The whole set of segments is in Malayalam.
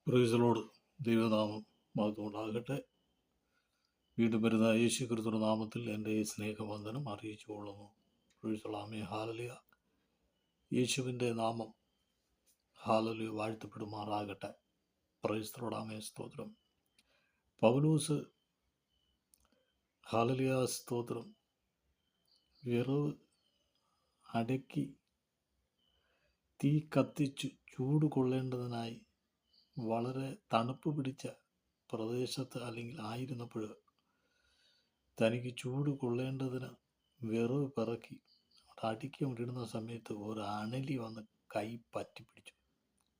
പ്രൈസലോട് ദൈവനാമം മഹത്വമുണ്ടാകട്ടെ. വീണ്ടും വരുന്ന യേശു ക്രിസ്തുവിന്റെ നാമത്തിൽ എൻ്റെ സ്നേഹവന്ദനം അറിയിച്ചു കൊള്ളുന്നു. പ്രൈസലാമേ, ഹാലലുയ. യേശുവിൻ്റെ നാമം ഹാലലുയ വാഴ്ത്തപ്പെടുമാറാകട്ടെ. പ്രൈസലോടാമേ, സ്തോത്രം. പൗലോസ് ഹാലലുയ സ്തോത്രം വിറവ് അടക്കി തീ കത്തിച്ചു ചൂട് കൊള്ളേണ്ടതിനായി വളരെ തണുപ്പ് പിടിച്ച പ്രദേശത്ത് അല്ലെങ്കിൽ ആയിരുന്നപ്പോൾ തനിക്ക് ചൂട് കൊള്ളേണ്ടതിന് വിറവ് പിറക്കി അടുക്കി ഇടുന്ന സമയത്ത് ഒരു അണലി വന്ന് കൈ പറ്റി പിടിച്ചു.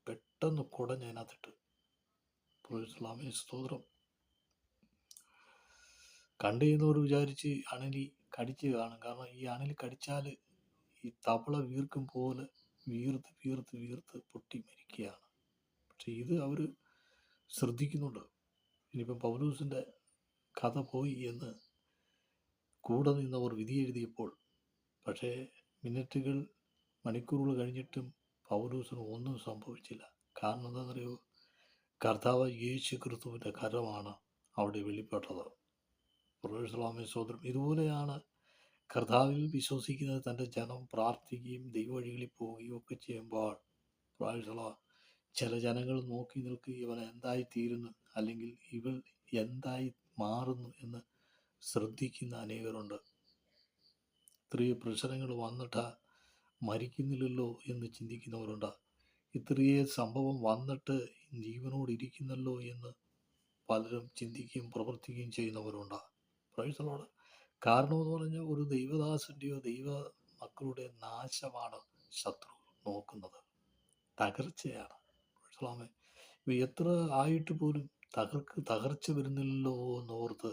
പെട്ടെന്ന് കുടഞ്ഞ് അതിനകത്തിട്ട്. പ്രൈസലാമേ, സ്തോത്രം. കണ്ടു ചെയ്യുന്നവർ വിചാരിച്ച് അണലി കടിച്ച് കാണും. കാരണം ഈ അണലി കടിച്ചാൽ ഈ തവള വീർക്കും പോലെ വീർത്ത് വീർത്ത് വീർത്ത് പൊട്ടി മരിക്കുകയാണ്. പക്ഷെ ഇത് അവർ ശ്രദ്ധിക്കുന്നുണ്ട്. ഇനിയിപ്പം പൗലൂസിൻ്റെ കഥ പോയി എന്ന് കൂടെ നിന്നവർ വിധി എഴുതിയപ്പോൾ, പക്ഷേ മിനിറ്റുകൾ മണിക്കൂറുകൾ കഴിഞ്ഞിട്ടും പൗലൂസിന് ഒന്നും സംഭവിച്ചില്ല. കാരണം എന്താണെന്നറിയോ? കർത്താവ് യേശു ക്രിസ്തുവിൻ്റെ കരമാണ് അവിടെ വെളിപ്പെട്ടത്. പ്രൈസലോമേ, സ്തോത്രം. ഇതുപോലെയാണ് കർത്താവിൽ വിശ്വസിക്കുന്നത് തൻ്റെ ജനം പ്രാർത്ഥിക്കുകയും ദൈവവഴികളിൽ പോവുകയും ഒക്കെ ചെയ്യുമ്പോൾ പ്രൈസലോ ചില ജനങ്ങൾ നോക്കി നിൽക്കുകയും ഇവൻ എന്തായി തീരുന്നു അല്ലെങ്കിൽ ഇവൾ എന്തായി മാറുന്നു എന്ന് ശ്രദ്ധിക്കുന്ന അനേകരുണ്ട്. ഇത്രയും പ്രശ്നങ്ങൾ വന്നിട്ട് മരിക്കുന്നില്ലല്ലോ എന്ന് ചിന്തിക്കുന്നവരുണ്ട്. ഇത്രയും സംഭവം വന്നിട്ട് ജീവനോട് ഇരിക്കുന്നല്ലോ എന്ന് പലരും ചിന്തിക്കുകയും പ്രവർത്തിക്കുകയും ചെയ്യുന്നവരുണ്ട്. പ്രൈസലോട്. കാരണമെന്ന് പറഞ്ഞാൽ ഒരു ദൈവദാസൻ്റെയോ ദൈവ മക്കളുടെ നാശമാണ് ശത്രു നോക്കുന്നത്, തകർച്ചയാണ്. പ്രൈസലോമേ. എത്ര ആയിട്ട് പോലും തകർച്ച വരുന്നില്ലല്ലോ എന്നോർത്ത്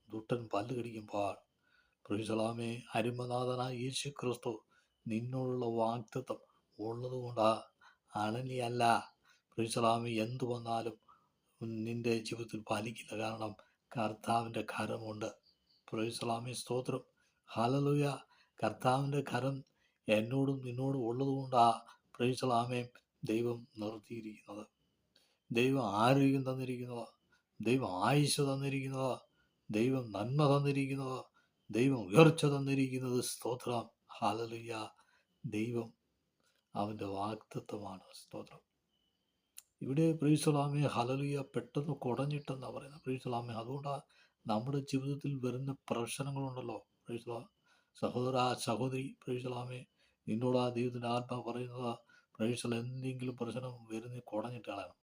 ദുഷ്ടൻ പല്ല് കടിക്കുമ്പോൾ പ്രൈസലോമേ, അരുമനാഥനായ യേശു ക്രിസ്തു നിന്നോടുള്ള വാഗ്ദത്തം ഉള്ളതുകൊണ്ടാ അണലിയല്ല. പ്രൈസലോമേ, എന്തു വന്നാലും നിന്റെ ജീവിതത്തിൽ പാലിക്കില്ല. കാരണം കർത്താവിൻ്റെ കരമുണ്ട്. പ്രൈസലോമേ, സ്തോത്രം. ഹല്ലേലൂയ. കർത്താവിൻ്റെ കരം എന്നോടും നിന്നോടും ഉള്ളതുകൊണ്ടാ പ്രൈസലോമേ ദൈവം നിർത്തിയിരിക്കുന്നത്. ദൈവം ആരോഗ്യം തന്നിരിക്കുന്നത്, ദൈവം ആയുസ്സ് തന്നിരിക്കുന്നത്, ദൈവം നന്മ തന്നിരിക്കുന്നത്, ദൈവം ഉയർച്ച തന്നിരിക്കുന്നത്. സ്തോത്രം. ഹല്ലേലൂയ. ദൈവം അവൻ്റെ വാഗ്ദത്തമാണ്. സ്തോത്രം. ഇവിടെ പ്രൈസലോമേ ഹല്ലേലൂയ പെട്ടെന്ന് കുടഞ്ഞിട്ടെന്നാണ് പറയുന്നത്. പ്രൈസലോമേ. അതുകൊണ്ടാണ് നമ്മുടെ ജീവിതത്തിൽ വരുന്ന പ്രശ്നങ്ങളുണ്ടല്ലോ. പ്രൈസലോ സഹോദര സഹോദരി, പ്രൈസലോമേ, നിന്നോട് ആ ദൈവത്തിൻ്റെ ആത്മാവ് പറയുന്നത് പ്രൈസൽ എന്തെങ്കിലും പ്രശ്നം വരുന്ന കുടഞ്ഞിട്ട് കളയണം.